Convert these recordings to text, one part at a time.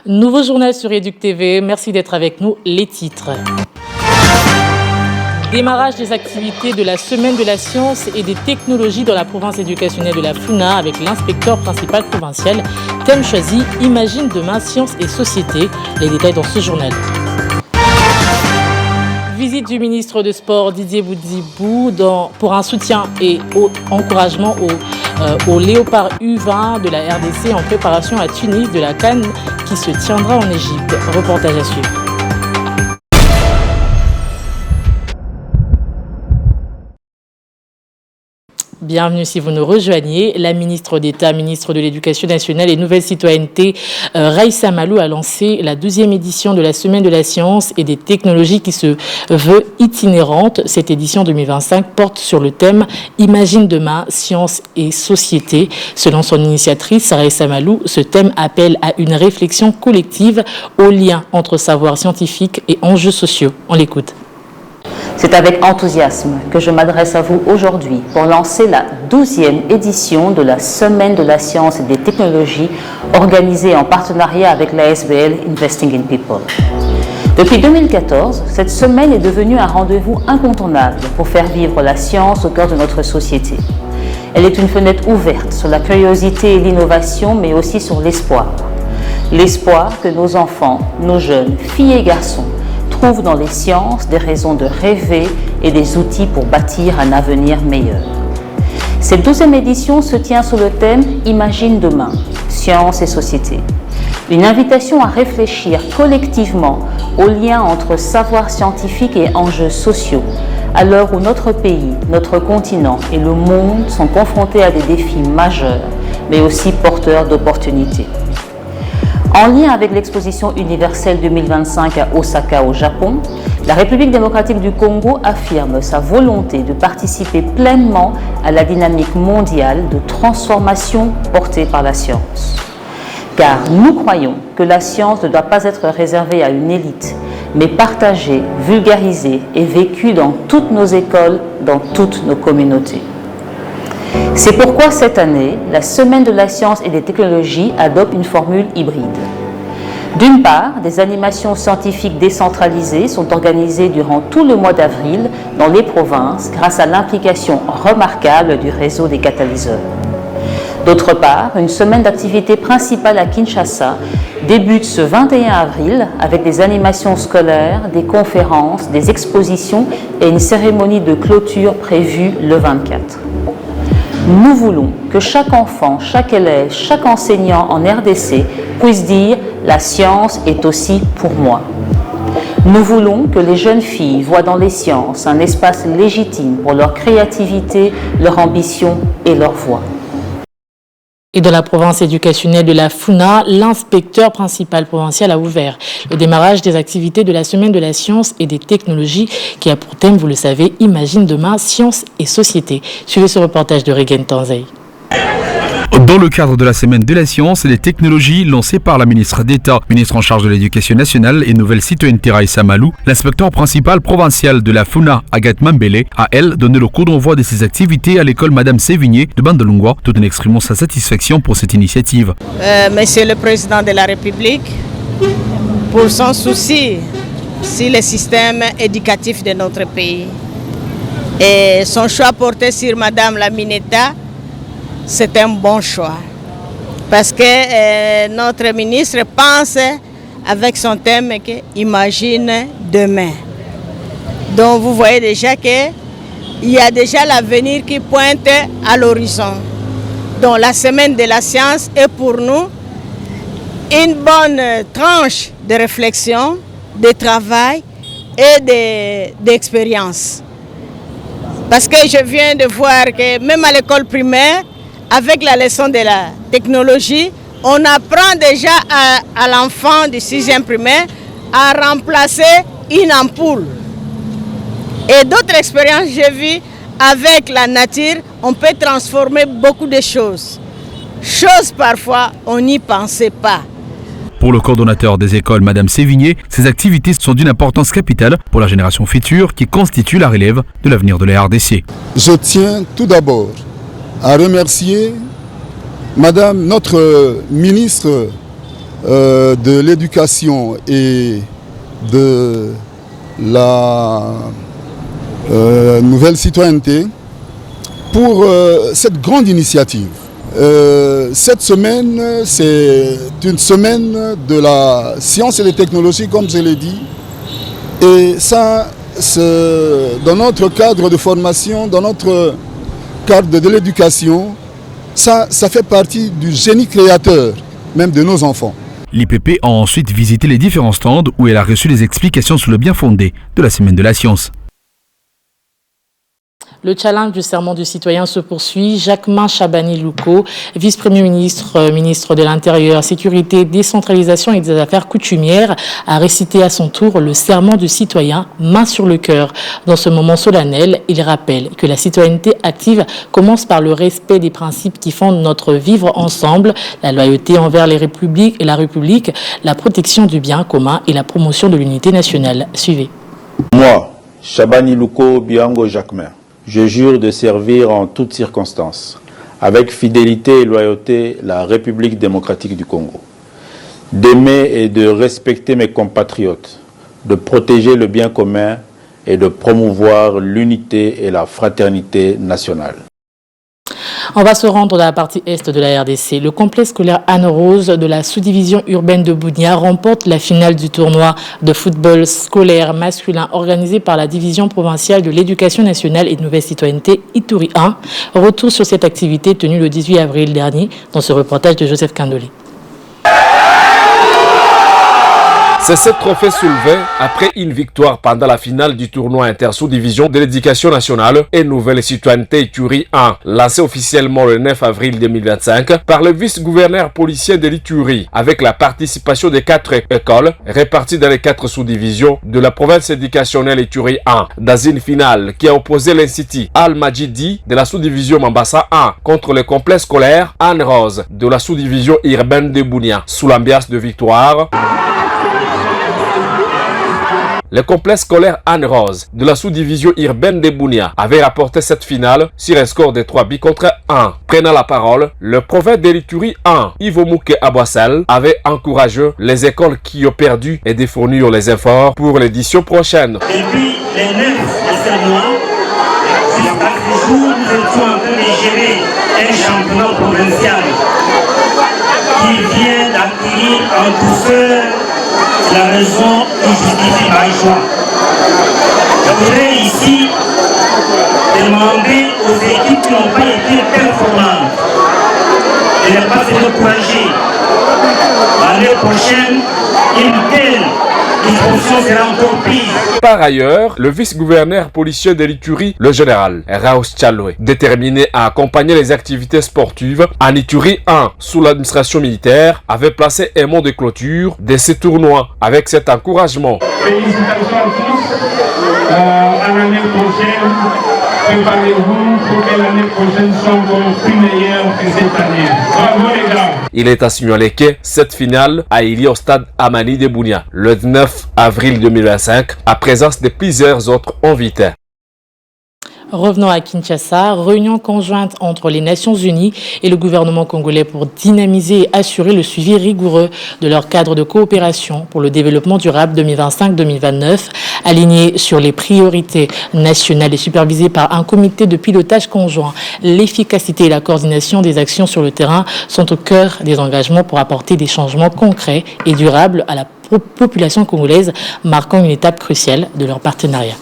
Nouveau journal sur Éduc TV. Merci d'être avec nous. Les titres. Démarrage des activités de la Semaine de la science et des technologies dans la province éducationnelle de la Funa avec l'inspecteur principal provincial. Thème choisi, Imagine demain, sciences et société. Les détails dans ce journal. Visite du ministre de Sport Didier Boudibou pour un soutien et encouragement au Léopard U20 de la RDC en préparation à Tunis de la CAN qui se tiendra en Égypte. Reportage à suivre. Bienvenue si vous nous rejoignez. La ministre d'État, ministre de l'Éducation nationale et Nouvelle Citoyenneté, Raissa Malou, a lancé la 12e édition de la Semaine de la science et des technologies qui se veut itinérante. Cette édition 2025 porte sur le thème Imagine demain, science et société. Selon son initiatrice, Raissa Malou, ce thème appelle à une réflexion collective au lien entre savoir scientifique et enjeux sociaux. On l'écoute. C'est avec enthousiasme que je m'adresse à vous aujourd'hui pour lancer la 12e édition de la Semaine de la science et des technologies organisée en partenariat avec l'ASBL Investing in People. Depuis 2014, cette semaine est devenue un rendez-vous incontournable pour faire vivre la science au cœur de notre société. Elle est une fenêtre ouverte sur la curiosité et l'innovation, mais aussi sur l'espoir. L'espoir que nos enfants, nos jeunes, filles et garçons, trouvent dans les sciences des raisons de rêver et des outils pour bâtir un avenir meilleur. Cette 12e édition se tient sous le thème Imagine demain, science et société. Une invitation à réfléchir collectivement au lien entre savoir scientifique et enjeux sociaux, à l'heure où notre pays, notre continent et le monde sont confrontés à des défis majeurs, mais aussi porteurs d'opportunités. En lien avec l'exposition universelle 2025 à Osaka au Japon, la République démocratique du Congo affirme sa volonté de participer pleinement à la dynamique mondiale de transformation portée par la science. Car nous croyons que la science ne doit pas être réservée à une élite, mais partagée, vulgarisée et vécue dans toutes nos écoles, dans toutes nos communautés. C'est pourquoi cette année, la Semaine de la science et des technologies adopte une formule hybride. D'une part, des animations scientifiques décentralisées sont organisées durant tout le mois d'avril dans les provinces grâce à l'implication remarquable du réseau des catalyseurs. D'autre part, une semaine d'activité principale à Kinshasa débute ce 21 avril avec des animations scolaires, des conférences, des expositions et une cérémonie de clôture prévue le 24. Nous voulons que chaque enfant, chaque élève, chaque enseignant en RDC puisse dire « la science est aussi pour moi ». Nous voulons que les jeunes filles voient dans les sciences un espace légitime pour leur créativité, leur ambition et leur voix. Et dans la province éducationnelle de la Funa, l'inspecteur principal provincial a ouvert le démarrage des activités de la Semaine de la science et des technologies qui a pour thème, vous le savez, Imagine demain, science et société. Suivez ce reportage de Regen Tanzei. Dans le cadre de la Semaine de la science et des technologies lancée par la ministre d'État, ministre en charge de l'Éducation nationale et Nouvelle Citoyenneté Raissa Malou, l'inspecteur principal provincial de la Funa, Agathe Mambele, a elle donné le coup d'envoi de ses activités à l'école Madame Sévigné de Bandalungwa, tout en exprimant sa satisfaction pour cette initiative. Monsieur le Président de la République, pour son souci sur le système éducatif de notre pays et son choix porté sur Madame la Mineta, c'est un bon choix parce que notre ministre pense avec son thème que Imagine demain. Donc vous voyez déjà qu'il y a déjà l'avenir qui pointe à l'horizon. Donc la Semaine de la science est pour nous une bonne tranche de réflexion, de travail et d'expérience. Parce que je viens de voir que même à l'école primaire, avec la leçon de la technologie, on apprend déjà à l'enfant du 6e primaire à remplacer une ampoule. Et d'autres expériences que j'ai vues avec la nature, on peut transformer beaucoup de choses. Choses parfois, on n'y pensait pas. Pour le coordonnateur des écoles, Madame Sévigné, ces activités sont d'une importance capitale pour la génération future qui constitue la relève de l'avenir de la RDC. Je tiens tout d'abord à remercier Madame notre ministre de l'éducation et de la nouvelle citoyenneté pour cette grande initiative. Cette semaine, c'est une semaine de la science et des technologies, comme je l'ai dit. Et ça, dans notre cadre de formation, dans notre cadre de l'éducation, ça fait partie du génie créateur, même de nos enfants. L'IPP a ensuite visité les différents stands où elle a reçu les explications sur le bien fondé de la Semaine de la Science. Le challenge du serment du citoyen se poursuit. Jacquemain Chabani-Louko, vice-premier ministre, ministre de l'Intérieur, Sécurité, Décentralisation et des Affaires coutumières, a récité à son tour le serment du citoyen, main sur le cœur. Dans ce moment solennel, il rappelle que la citoyenneté active commence par le respect des principes qui fondent notre vivre ensemble, la loyauté envers la République, la protection du bien commun et la promotion de l'unité nationale. Suivez. Moi, Chabani-Louko Biango Jacquemain, je jure de servir en toutes circonstances, avec fidélité et loyauté, la République démocratique du Congo, d'aimer et de respecter mes compatriotes, de protéger le bien commun et de promouvoir l'unité et la fraternité nationale. On va se rendre dans la partie est de la RDC. Le complexe scolaire Anne Rose de la sous-division urbaine de Bunia remporte la finale du tournoi de football scolaire masculin organisé par la division provinciale de l'éducation nationale et de nouvelle citoyenneté Ituri 1. Retour sur cette activité tenue le 18 avril dernier dans ce reportage de Joseph Kandoli. C'est ce trophée soulevé après une victoire pendant la finale du tournoi inter-sous-division de l'éducation nationale et nouvelle citoyenneté Ituri 1, lancé officiellement le 9 avril 2025 par le vice-gouverneur policier de l'Ituri, avec la participation des 4 écoles réparties dans les 4 sous-divisions de la province éducationnelle Ituri 1, dans une finale qui a opposé l'Institut Al-Majidi de la sous-division Mambasa 1 contre le complexe scolaire Anne Rose de la sous-division urbaine de Bunia, sous l'ambiance de victoire. Le complexe scolaire Anne Rose de la sous-division urbaine de Bunia avait rapporté cette finale sur un score de 3 buts contre 1. Prenant la parole, le prophète de l'Ituri 1, Ivo Mouke Abouassel, avait encouragé les écoles qui ont perdu et de fournir les efforts pour l'édition prochaine. Depuis les 9 enseignements, jusqu'à ce jour, nous étions en train de gérer un championnat provincial qui vient d'acquérir en douceur la raison qui justifie ma joie. Je voudrais ici demander aux équipes qui n'ont pas été performantes de ne pas se décourager. L'année prochaine, une telle disposition sera encore prise. Par ailleurs, le vice-gouverneur policier de l'Ituri, le général Raous Tchaloué, déterminé à accompagner les activités sportives en Ituri 1 sous l'administration militaire, avait placé un mot de clôture de ces tournois avec cet encouragement. Félicitations à tous. À l'année prochaine, préparez-vous pour que l'année prochaine soit encore plus meilleure que cette année. Bravo les gars. Il est à signaler que cette finale a eu lieu au stade Amani de Bunia le 9 avril 2025 à présence de plusieurs autres invités. Revenons à Kinshasa, réunion conjointe entre les Nations Unies et le gouvernement congolais pour dynamiser et assurer le suivi rigoureux de leur cadre de coopération pour le développement durable 2025-2029, aligné sur les priorités nationales et supervisé par un comité de pilotage conjoint. L'efficacité et la coordination des actions sur le terrain sont au cœur des engagements pour apporter des changements concrets et durables à la population congolaise, marquant une étape cruciale de leur partenariat.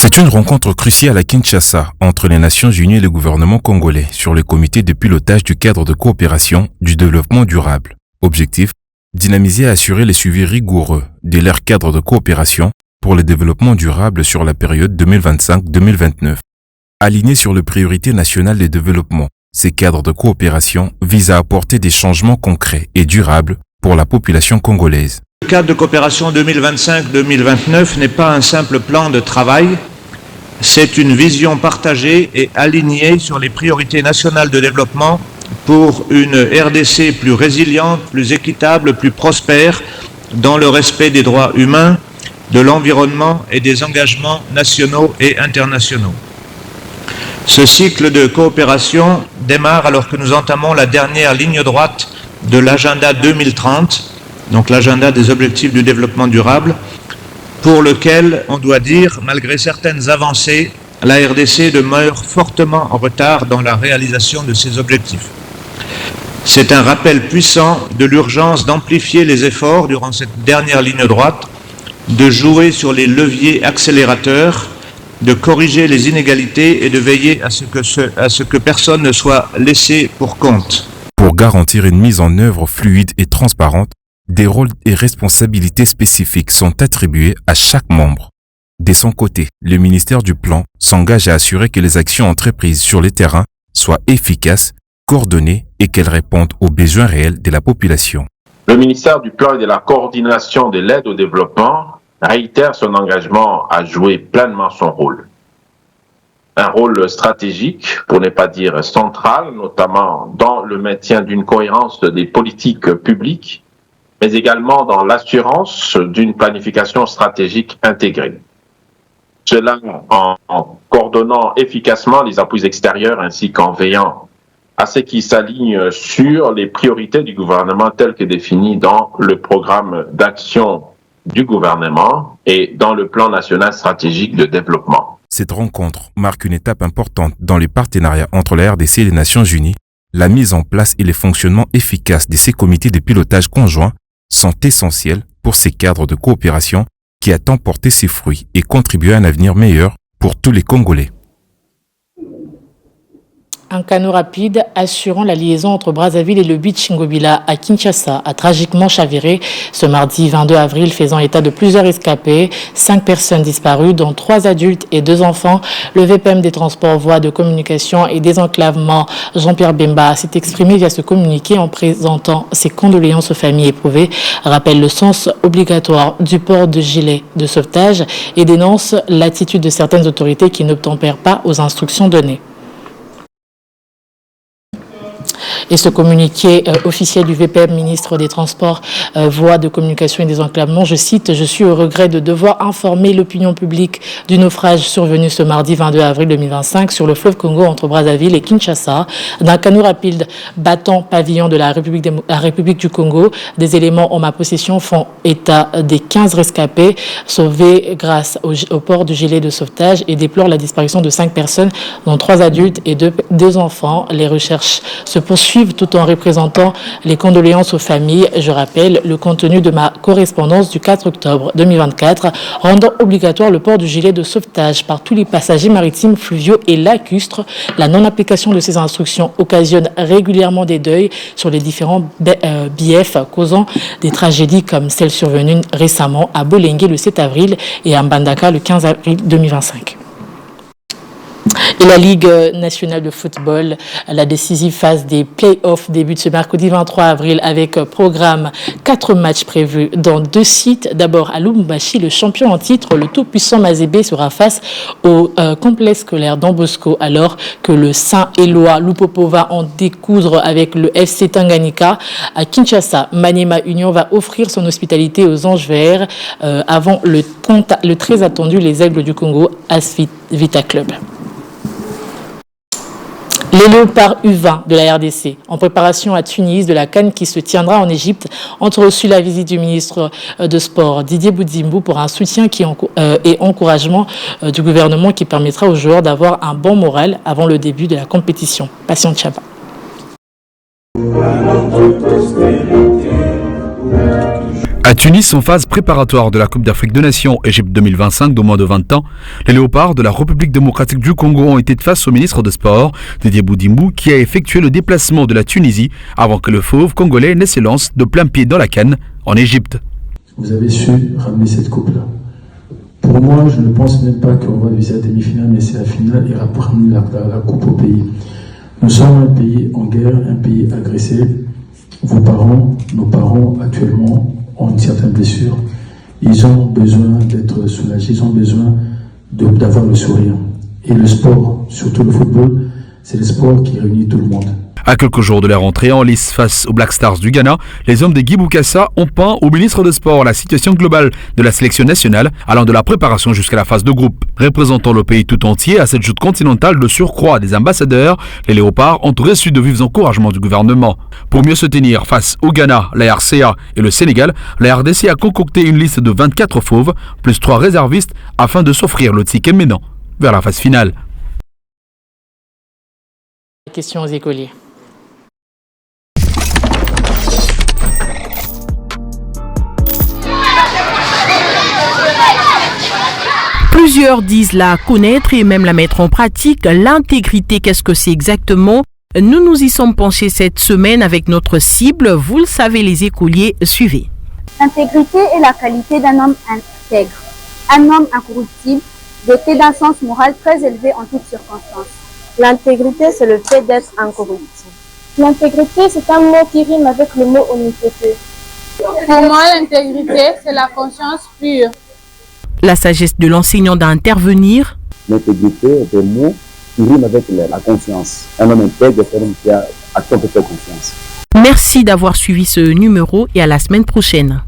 C'est une rencontre cruciale à Kinshasa entre les Nations Unies et le gouvernement congolais sur le comité de pilotage du cadre de coopération du développement durable. Objectif, dynamiser et assurer le suivi rigoureux de leur cadre de coopération pour le développement durable sur la période 2025-2029. Aligné sur les priorités nationales de développement, ces cadres de coopération visent à apporter des changements concrets et durables pour la population congolaise. Le cadre de coopération 2025-2029 n'est pas un simple plan de travail, c'est une vision partagée et alignée sur les priorités nationales de développement pour une RDC plus résiliente, plus équitable, plus prospère, dans le respect des droits humains, de l'environnement et des engagements nationaux et internationaux. Ce cycle de coopération démarre alors que nous entamons la dernière ligne droite de l'agenda 2030, donc l'agenda des objectifs du développement durable, pour lequel, on doit dire, malgré certaines avancées, la RDC demeure fortement en retard dans la réalisation de ces objectifs. C'est un rappel puissant de l'urgence d'amplifier les efforts durant cette dernière ligne droite, de jouer sur les leviers accélérateurs, de corriger les inégalités et de veiller à ce que personne ne soit laissé pour compte. Pour garantir une mise en œuvre fluide et transparente, des rôles et responsabilités spécifiques sont attribués à chaque membre. De son côté, le ministère du Plan s'engage à assurer que les actions entreprises sur le terrain soient efficaces, coordonnées et qu'elles répondent aux besoins réels de la population. Le ministère du Plan et de la coordination de l'aide au développement réitère son engagement à jouer pleinement son rôle. Un rôle stratégique, pour ne pas dire central, notamment dans le maintien d'une cohérence des politiques publiques, mais également dans l'assurance d'une planification stratégique intégrée. Cela en coordonnant efficacement les appuis extérieurs ainsi qu'en veillant à ce qui s'aligne sur les priorités du gouvernement telles que définies dans le programme d'action du gouvernement et dans le plan national stratégique de développement. Cette rencontre marque une étape importante dans les partenariats entre la RDC et les Nations Unies. La mise en place et le fonctionnement efficace de ces comités de pilotage conjoints sont essentiels pour ces cadres de coopération qui a tant porté ses fruits et contribué à un avenir meilleur pour tous les Congolais. Un canot rapide assurant la liaison entre Brazzaville et le beach Ngobila à Kinshasa a tragiquement chaviré ce mardi 22 avril, faisant état de plusieurs escapés, 5 personnes disparues, dont 3 adultes et 2 enfants. Le VPM des transports, voies de communication et désenclavement, Jean-Pierre Bemba, s'est exprimé via ce communiqué en présentant ses condoléances aux familles éprouvées, rappelle le sens obligatoire du port de gilet de sauvetage et dénonce l'attitude de certaines autorités qui n'obtempèrent pas aux instructions données. Et ce communiqué officiel du VPM, ministre des Transports, voies de communication et désenclavement, je cite, « Je suis au regret de devoir informer l'opinion publique du naufrage survenu ce mardi 22 avril 2025 sur le fleuve Congo entre Brazzaville et Kinshasa, d'un canot rapide battant pavillon de la République du Congo. Des éléments en ma possession font état des 15 rescapés sauvés grâce au port du gilet de sauvetage et déplorent la disparition de 5 personnes, dont 3 adultes et 2 enfants. Les recherches se poursuivent tout en représentant les condoléances aux familles. Je rappelle le contenu de ma correspondance du 4 octobre 2024, rendant obligatoire le port du gilet de sauvetage par tous les passagers maritimes, fluviaux et lacustres. La non-application de ces instructions occasionne régulièrement des deuils sur les différents biefs, causant des tragédies comme celle survenue récemment à Bolengue le 7 avril et à Mbandaka le 15 avril 2025. Et la Ligue nationale de football, la décisive phase des play-offs débute ce mercredi 23 avril avec programme 4 matchs prévus dans 2 sites. D'abord à Lubumbashi, le champion en titre, le tout-puissant Mazembe sera face au complexe scolaire Don Bosco, alors que le Saint-Éloi Lupopo va en découdre avec le FC Tanganyika. À Kinshasa, Maniema Union va offrir son hospitalité aux Anges Verts avant le très attendu les Aigles du Congo Vita Club. Les Léopards U20 de la RDC, en préparation à Tunis de la CAN qui se tiendra en Égypte, ont reçu la visite du ministre de Sport Didier Boudzimbou pour un soutien et encouragement du gouvernement qui permettra aux joueurs d'avoir un bon moral avant le début de la compétition. Patient Chaba. À Tunis, en phase préparatoire de la Coupe d'Afrique des Nations Égypte 2025 de moins de 20 ans, les Léopards de la République démocratique du Congo ont été face au ministre des Sports, Didier Boudzimbou, qui a effectué le déplacement de la Tunisie avant que le fauve congolais ne se lance de plein pied dans la CAN en Égypte. Vous avez su ramener cette coupe-là. Pour moi, je ne pense même pas qu'on va viser la demi-finale, mais c'est la finale et rapporter la coupe au pays. Nous sommes un pays en guerre, un pays agressé. Vos parents, nos parents actuellement, ont une certaine blessure, ils ont besoin d'être soulagés, ils ont besoin d'avoir le sourire. Et le sport, surtout le football, c'est le sport qui réunit tout le monde. À quelques jours de leur entrée en lice face aux Black Stars du Ghana, les hommes de Guy Boukassa ont peint au ministre des Sports la situation globale de la sélection nationale, allant de la préparation jusqu'à la phase de groupe. Représentant le pays tout entier à cette joute continentale de surcroît des ambassadeurs, les Léopards ont reçu de vifs encouragements du gouvernement. Pour mieux se tenir face au Ghana, la RCA et le Sénégal, la RDC a concocté une liste de 24 fauves, plus 3 réservistes, afin de s'offrir le ticket menant vers la phase finale. Questions aux écoliers. Plusieurs disent la connaître et même la mettre en pratique. L'intégrité, qu'est-ce que c'est exactement? Nous nous y sommes penchés cette semaine avec notre cible. Vous le savez, les écoliers, suivez. L'intégrité est la qualité d'un homme intègre, un homme incorruptible, doté d'un sens moral très élevé en toutes circonstances. L'intégrité, c'est le fait d'être incorruptible. L'intégrité, c'est un mot qui rime avec le mot honnêteté. Pour moi, l'intégrité, c'est la conscience pure. La sagesse de l'enseignant d'intervenir. L'intégrité est un mot qui rime avec la confiance. Un homme intègre, c'est un homme qui a à qui on peut faire confiance. Merci d'avoir suivi ce numéro et à la semaine prochaine.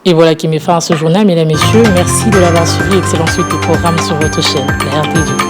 Et voilà qui met fin à ce journal, mesdames et messieurs. Merci de l'avoir suivi. Excellente suite des programmes sur votre chaîne, la RTVI.